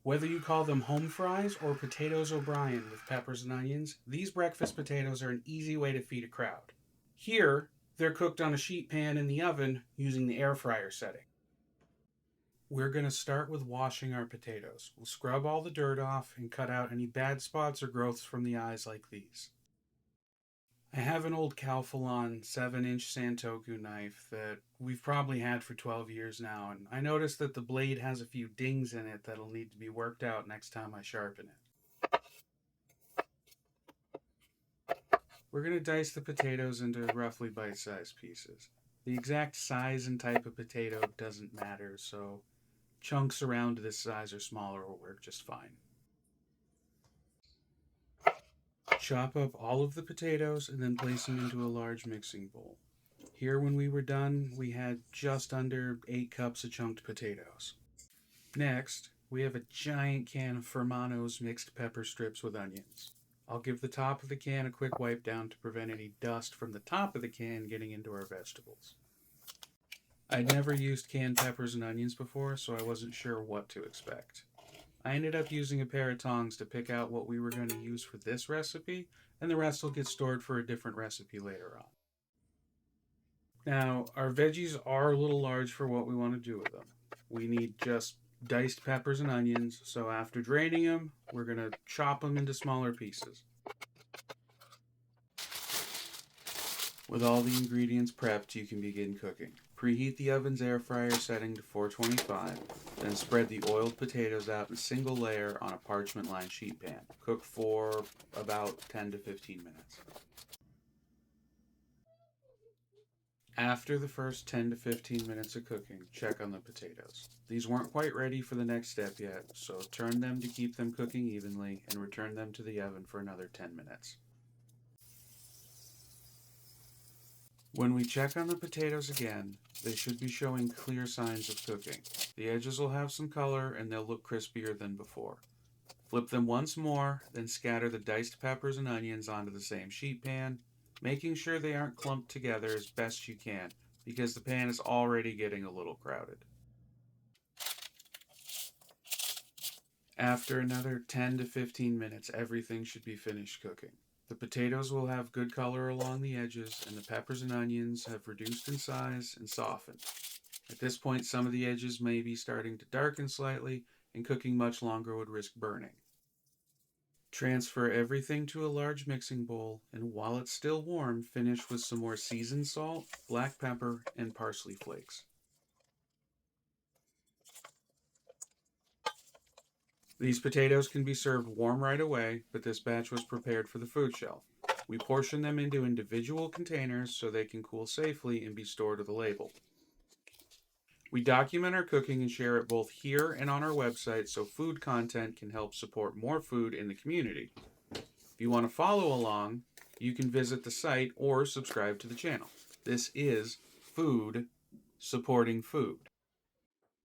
Whether you call them home fries or potatoes O'Brien with peppers and onions, these breakfast potatoes are an easy way to feed a crowd. Here, they're cooked on a sheet pan in the oven using the air fryer setting. We're going to start with washing our potatoes. We'll scrub all the dirt off and cut out any bad spots or growths from the eyes like these. I have an old Calphalon 7-inch Santoku knife that we've probably had for 12 years now, and I noticed that the blade has a few dings in it that'll need to be worked out next time I sharpen it. We're going to dice the potatoes into roughly bite-sized pieces. The exact size and type of potato doesn't matter, so chunks around this size or smaller will work just fine. Chop up all of the potatoes and then place them into a large mixing bowl. Here, when we were done, we had just under 8 cups of chunked potatoes. Next, we have a giant can of Fermano's mixed pepper strips with onions. I'll give the top of the can a quick wipe down to prevent any dust from the top of the can getting into our vegetables. I'd never used canned peppers and onions before, so I wasn't sure what to expect. I ended up using a pair of tongs to pick out what we were going to use for this recipe, and the rest will get stored for a different recipe later on. Now, our veggies are a little large for what we want to do with them. We need just diced peppers and onions, so after draining them, we're going to chop them into smaller pieces. With all the ingredients prepped, you can begin cooking. Preheat the oven's air fryer setting to 425, then spread the oiled potatoes out in a single layer on a parchment-lined sheet pan. Cook for about 10 to 15 minutes. After the first 10 to 15 minutes of cooking, check on the potatoes. These weren't quite ready for the next step yet, so turn them to keep them cooking evenly and return them to the oven for another 10 minutes. When we check on the potatoes again, they should be showing clear signs of cooking. The edges will have some color and they'll look crispier than before. Flip them once more, then scatter the diced peppers and onions onto the same sheet pan, making sure they aren't clumped together as best you can, because the pan is already getting a little crowded. After another 10 to 15 minutes, everything should be finished cooking. The potatoes will have good color along the edges, and the peppers and onions have reduced in size and softened. At this point, some of the edges may be starting to darken slightly, and cooking much longer would risk burning. Transfer everything to a large mixing bowl, and while it's still warm, finish with some more seasoned salt, black pepper, and parsley flakes. These potatoes can be served warm right away, but this batch was prepared for the food shelf. We portion them into individual containers so they can cool safely and be stored with a label. We document our cooking and share it both here and on our website so food content can help support more food in the community. If you want to follow along, you can visit the site or subscribe to the channel. This is Food Supporting Food.